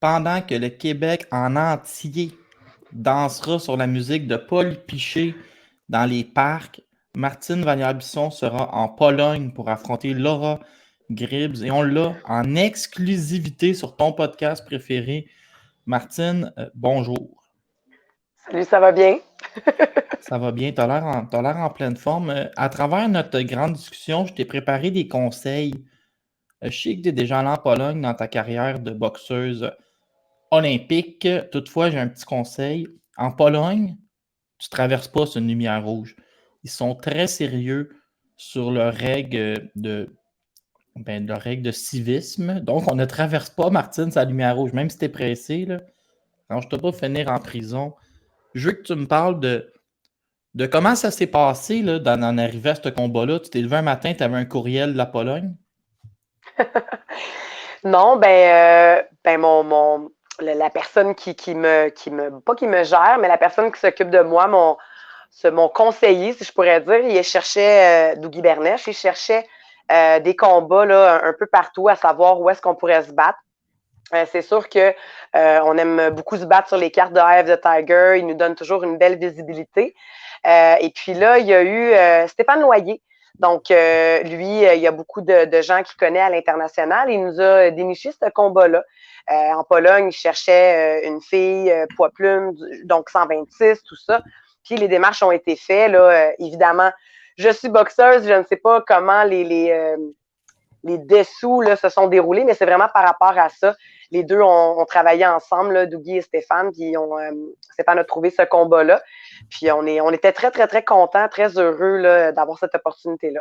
pendant que le Québec en entier dansera sur la musique de Paul Piché dans les parcs, Martine Vanier-Bisson sera en Pologne pour affronter Laura Gribbs et on l'a en exclusivité sur ton podcast préféré. Martine, bonjour. Salut, ça va bien? Ça va bien, tu as l'air en pleine forme. À travers notre grande discussion, je t'ai préparé des conseils. Je sais que tu es déjà allé en Pologne dans ta carrière de boxeuse olympique. Toutefois, j'ai un petit conseil. En Pologne, tu ne traverses pas sur une lumière rouge. Ils sont très sérieux sur leurs règles leurs règles de civisme. Donc, on ne traverse pas, Martine, sa lumière rouge. Même si tu es pressé, là, alors, je ne te pas finir en prison. Je veux que tu me parles de comment ça s'est passé là, d'en arriver à ce combat-là. Tu t'es levé un matin, tu avais un courriel de la Pologne. Non, la personne pas qui me gère, mais la personne qui s'occupe de moi, mon conseiller, si je pourrais dire, il cherchait, Dougie Bernèche, il cherchait des combats là, un peu partout, à savoir où est-ce qu'on pourrait se battre. C'est sûr que on aime beaucoup se battre sur les cartes de Eye of the Tiger. Il nous donne toujours une belle visibilité. Et puis là, il y a eu Stéphane Noyer. Donc, lui, il y a beaucoup de gens qu'il connaît à l'international. Il nous a déniché ce combat-là. En Pologne, il cherchait une fille, poids plume, donc 126, tout ça. Puis les démarches ont été faites. Là, évidemment, je suis boxeuse, je ne sais pas comment les dessous là, se sont déroulés, mais c'est vraiment par rapport à ça. Les deux ont travaillé ensemble, là, Dougie et Stéphane, puis Stéphane a trouvé ce combat-là. Puis on était très, très, très contents, très heureux là, d'avoir cette opportunité-là.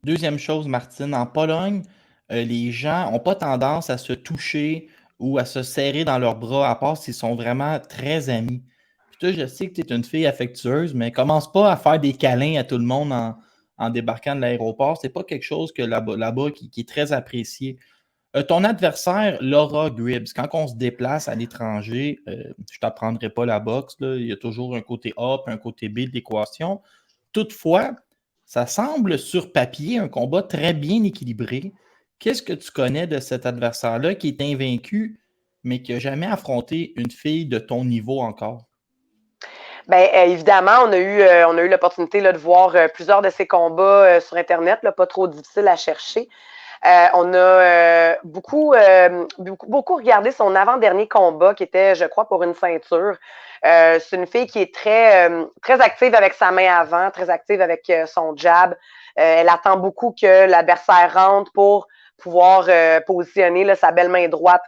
Deuxième chose, Martine, en Pologne, les gens n'ont pas tendance à se toucher ou à se serrer dans leurs bras, à part s'ils sont vraiment très amis. Puis toi, je sais que tu es une fille affectueuse, mais commence pas à faire des câlins à tout le monde en débarquant de l'aéroport. C'est pas quelque chose que là-bas qui est très apprécié. Ton adversaire, Laura Gribbs, quand on se déplace à l'étranger, je t'apprendrai pas la boxe, là, il y a toujours un côté A et un côté B de l'équation. Toutefois, ça semble sur papier un combat très bien équilibré. Qu'est-ce que tu connais de cet adversaire-là qui est invaincu, mais qui n'a jamais affronté une fille de ton niveau encore? Ben évidemment, on a eu l'opportunité là, de voir plusieurs de ses combats sur Internet, là, pas trop difficile à chercher. On a beaucoup regardé son avant-dernier combat qui était, je crois, pour une ceinture. C'est une fille qui est très active avec sa main avant, très active avec son jab. Elle attend beaucoup que l'adversaire rentre pour pouvoir positionner là, sa belle main droite.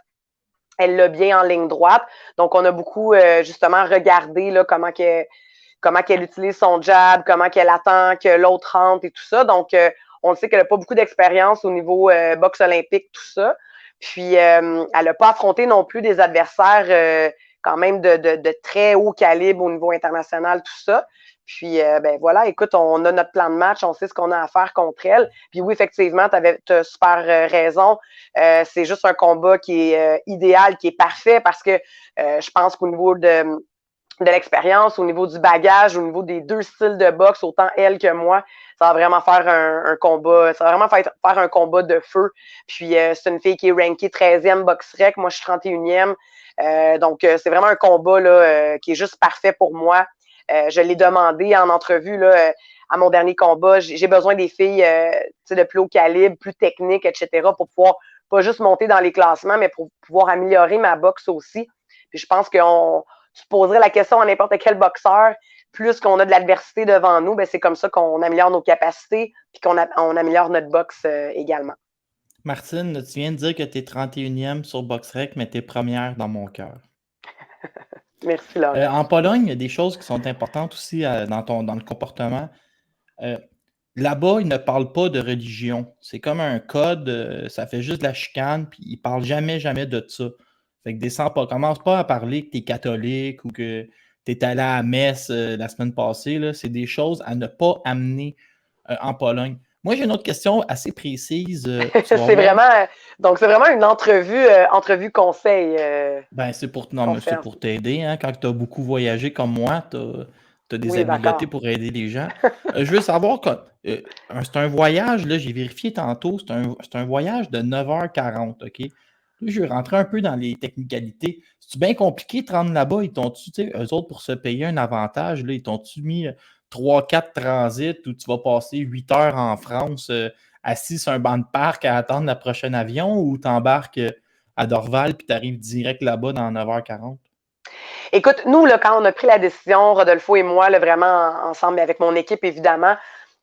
Elle l'a bien en ligne droite. Donc, on a beaucoup justement regardé là, comment qu'elle utilise son jab, comment qu'elle attend que l'autre rentre et tout ça. Donc, on le sait qu'elle n'a pas beaucoup d'expérience au niveau boxe olympique, tout ça. Puis, elle n'a pas affronté non plus des adversaires quand même de très haut calibre au niveau international, tout ça. Puis, ben voilà, écoute, on a notre plan de match, on sait ce qu'on a à faire contre elle. Puis oui, effectivement, tu as super raison. C'est juste un combat qui est idéal, qui est parfait parce que je pense qu'au niveau de l'expérience, au niveau du bagage, au niveau des deux styles de boxe, autant elle que moi, ça va vraiment faire un combat, ça va vraiment faire un combat de feu. Puis c'est une fille qui est rankée 13e boxe-rec, moi je suis 31e. Donc c'est vraiment un combat là, qui est juste parfait pour moi. Je l'ai demandé en entrevue là, à mon dernier combat. J'ai besoin des filles de plus haut calibre, plus techniques, etc. pour pouvoir pas juste monter dans les classements, mais pour pouvoir améliorer ma boxe aussi. Puis je pense qu'on tu poserais la question à n'importe quel boxeur, plus qu'on a de l'adversité devant nous, ben c'est comme ça qu'on améliore nos capacités puis on améliore notre boxe également. Martine, tu viens de dire que tu es 31e sur BoxRec, mais tu es première dans mon cœur. Merci, Laurent. En Pologne, il y a des choses qui sont importantes aussi dans le comportement. Euh, Là-bas, ils ne parlent pas de religion. C'est comme un code, ça fait juste de la chicane, puis ils ne parlent jamais, jamais de ça. Fait que descends pas, commence pas à parler que tu es catholique ou que tu es allé à la messe la semaine passée. Là. C'est des choses à ne pas amener en Pologne. Moi, j'ai une autre question assez précise. Tu vas c'est voir. vraiment donc c'est vraiment une entrevue conseil Ben, non, qu'on mais fait. c'est pour t'aider. Hein. Quand tu as beaucoup voyagé comme moi, tu as des Oui, habiletés d'accord. pour aider les gens. Je veux savoir, c'est un voyage, là, j'ai vérifié tantôt, c'est un voyage de 9h40, OK? Je vais rentrer un peu dans les technicalités. C'est bien compliqué de te rendre là-bas? Ils t'ont-tu, tu sais, eux autres, pour se payer un avantage, là, ils t'ont-tu mis 3-4 transits où tu vas passer 8 heures en France assis sur un banc de parc à attendre le prochain avion ou tu embarques à Dorval puis tu arrives direct là-bas dans 9h40? Écoute, nous, là, quand on a pris la décision, Rodolfo et moi, là, vraiment ensemble, mais avec mon équipe, évidemment,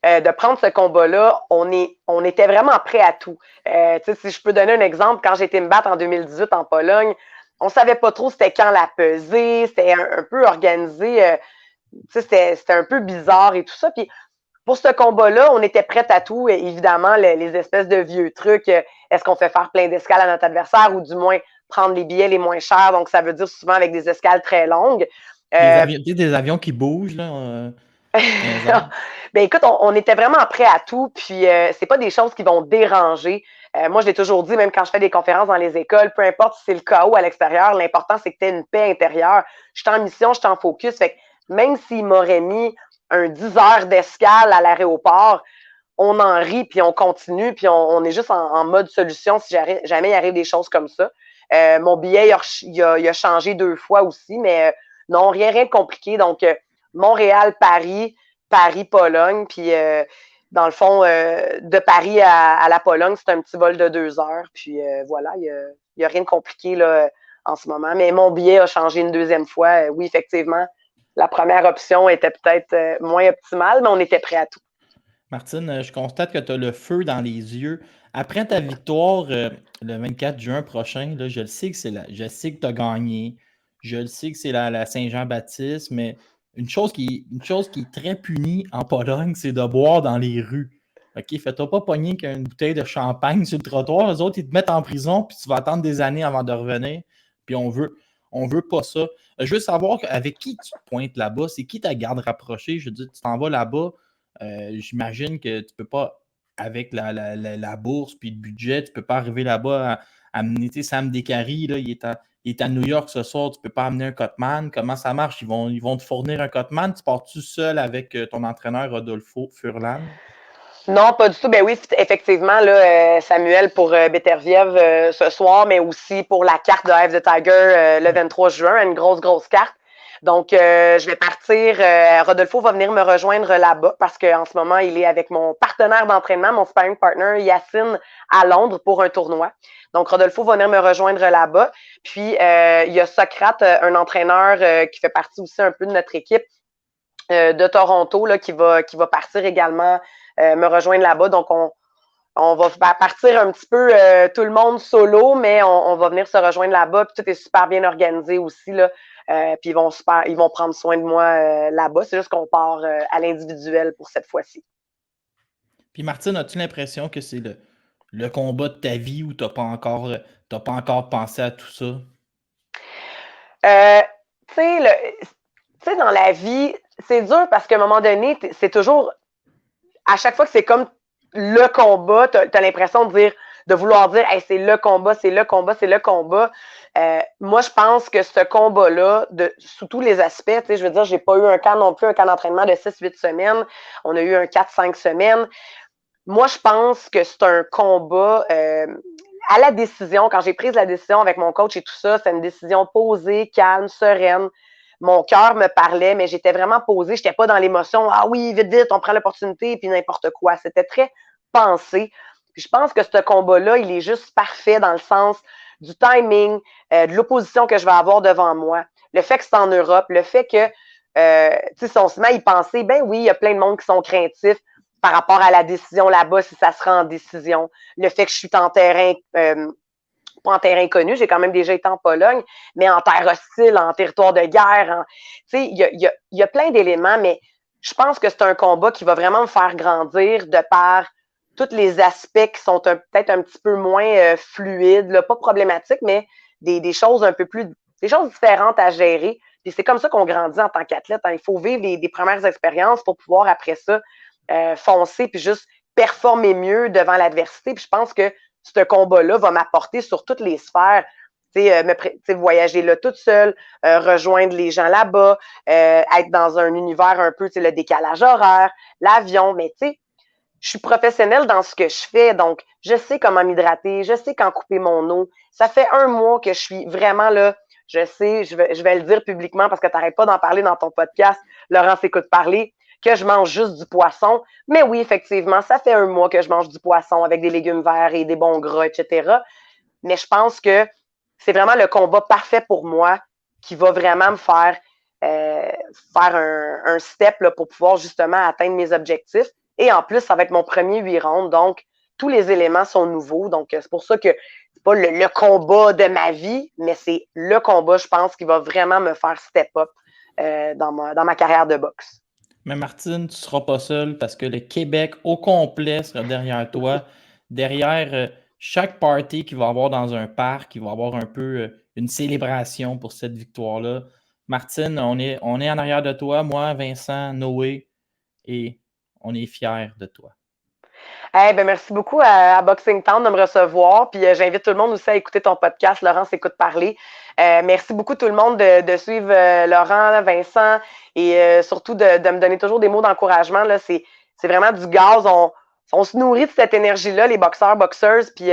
de prendre ce combat-là, on était vraiment prêts à tout. Si je peux donner un exemple, quand j'ai été me battre en 2018 en Pologne, on savait pas trop c'était quand la pesée, c'était un peu organisé, c'était un peu bizarre et tout ça. Puis pour ce combat-là, on était prêts à tout. Et évidemment, les espèces de vieux trucs, est-ce qu'on fait faire plein d'escales à notre adversaire ou du moins prendre les billets les moins chers? Donc, ça veut dire souvent avec des escales très longues. Des avions qui bougent là, dans les airs. Ben écoute, on était vraiment prêts à tout, puis c'est pas des choses qui vont déranger. Moi, je l'ai toujours dit, même quand je fais des conférences dans les écoles, peu importe si c'est le chaos à l'extérieur, l'important, c'est que tu aies une paix intérieure. Je suis en mission, je suis en focus. Fait que même s'il m'aurait mis un 10 heures d'escale à l'aéroport, on en rit, puis on continue, puis on est juste en mode solution si jamais il arrive des choses comme ça. Mon billet, il a changé 2 fois aussi, mais non, rien de compliqué. Donc, Montréal-Paris, Paris-Pologne, puis dans le fond, de Paris à la Pologne, c'est un petit vol de 2 heures. Puis voilà, il y a rien de compliqué là, en ce moment. Mais mon billet a changé une deuxième fois. Oui, effectivement, la première option était peut-être moins optimale, mais on était prêt à tout. Martine, je constate que tu as le feu dans les yeux. Après ta victoire le 24 juin prochain, là, je le sais que je sais que tu as gagné. Je le sais que c'est la Saint-Jean-Baptiste, mais une chose qui est très punie en Pologne, c'est de boire dans les rues. OK, fais-toi pas pogner qu'une bouteille de champagne sur le trottoir. Les autres, ils te mettent en prison, puis tu vas attendre des années avant de revenir. Puis on veut pas ça. Je veux savoir avec qui tu te pointes là-bas. C'est qui ta garde rapprochée? Je veux dire, tu t'en vas là-bas. J'imagine que tu peux pas, avec la bourse puis le budget, tu peux pas arriver là-bas à amener, tu sais, Sam Descaries, là, il est à New York ce soir, tu peux pas amener un cutman. Comment ça marche? Ils vont te fournir un cutman. Tu pars-tu seul avec ton entraîneur Rodolfo Furlan? Non, pas du tout. Ben oui, effectivement, là, Samuel pour Beterbiev ce soir, mais aussi pour la carte de Eye of the Tiger le 23 juin, une grosse carte. Donc, je vais partir. Rodolfo va venir me rejoindre là-bas parce qu'en ce moment, il est avec mon partenaire d'entraînement, mon sparring partner, Yacine, à Londres pour un tournoi. Donc, Rodolfo va venir me rejoindre là-bas. Puis, il y a Socrate, un entraîneur qui fait partie aussi un peu de notre équipe de Toronto, là, qui va partir également me rejoindre là-bas. Donc, on va partir un petit peu tout le monde solo, mais on va venir se rejoindre là-bas. Puis tout est super bien organisé aussi, là. Puis ils vont prendre soin de moi là-bas. C'est juste qu'on part à l'individuel pour cette fois-ci. Puis Martine, as-tu l'impression que c'est le combat de ta vie où t'as pas encore pensé à tout ça? Euh, tu sais, dans la vie, c'est dur parce qu'à un moment donné, c'est toujours, à chaque fois que c'est comme le combat, t'as l'impression de vouloir dire, hey, c'est le combat, c'est le combat, c'est le combat. Moi, je pense que ce combat-là, sous tous les aspects, je veux dire, j'ai pas eu un camp non plus, un camp d'entraînement de 6-8 semaines. On a eu un 4-5 semaines. Moi, je pense que c'est un combat à la décision. Quand j'ai pris la décision avec mon coach et tout ça, c'est une décision posée, calme, sereine. Mon cœur me parlait, mais j'étais vraiment posée. Je n'étais pas dans l'émotion. Ah oui, vite, on prend l'opportunité, puis n'importe quoi. C'était très pensé. Puis je pense que ce combat-là, il est juste parfait dans le sens du timing, de l'opposition que je vais avoir devant moi. Le fait que c'est en Europe, le fait que, tu sais, si on se met à y penser, ben oui, il y a plein de monde qui sont craintifs par rapport à la décision là-bas, si ça sera en décision. Le fait que je suis en terrain pas en terrain connu, j'ai quand même déjà été en Pologne, mais en terre hostile, en territoire de guerre. Tu sais, il y a plein d'éléments, mais je pense que c'est un combat qui va vraiment me faire grandir de par tous les aspects qui sont peut-être un petit peu moins fluides, là, pas problématiques, mais des choses un peu plus, des choses différentes à gérer. Puis c'est comme ça qu'on grandit en tant qu'athlète. Hein. Il faut vivre des premières expériences pour pouvoir, après ça, foncer puis juste performer mieux devant l'adversité. Puis je pense que ce combat-là va m'apporter sur toutes les sphères. Voyager là toute seule, rejoindre les gens là-bas, être dans un univers un peu, le décalage horaire, l'avion, mais tu sais, je suis professionnelle dans ce que je fais, donc je sais comment m'hydrater, je sais quand couper mon eau. Ça fait 1 mois que je suis vraiment là. Je sais, je vais le dire publiquement parce que tu n'arrêtes pas d'en parler dans ton podcast, Laurent s'écoute parler, que je mange juste du poisson. Mais oui, effectivement, ça fait 1 mois que je mange du poisson avec des légumes verts et des bons gras, etc. Mais je pense que c'est vraiment le combat parfait pour moi qui va vraiment me euh, faire un step là, pour pouvoir justement atteindre mes objectifs. Et en plus, ça va être mon premier 8 rondes. Donc, tous les éléments sont nouveaux. Donc, c'est pour ça que c'est pas le combat de ma vie, mais c'est le combat, je pense, qui va vraiment me faire step up dans ma carrière de boxe. Mais Martine, tu ne seras pas seule parce que le Québec au complet sera derrière toi. Derrière chaque party qu'il va y avoir dans un parc, il va y avoir un peu une célébration pour cette victoire-là. Martine, on est en arrière de toi, moi, Vincent, Noé, et on est fiers de toi. Hey, ben merci beaucoup à Boxing Town de me recevoir. Puis j'invite tout le monde aussi à écouter ton podcast, Laurent s'écoute parler. Merci beaucoup tout le monde de suivre Laurent, Vincent et surtout de me donner toujours des mots d'encouragement. Là, c'est vraiment du gaz. On se nourrit de cette énergie-là, les boxeurs, boxeuses. Puis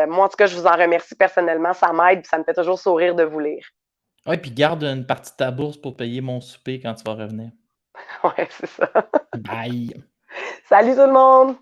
moi, en tout cas, je vous en remercie personnellement. Ça m'aide, puis ça me fait toujours sourire de vous lire. Oui, puis garde une partie de ta bourse pour payer mon souper quand tu vas revenir. Ouais, c'est ça. Bye! Salut tout le monde!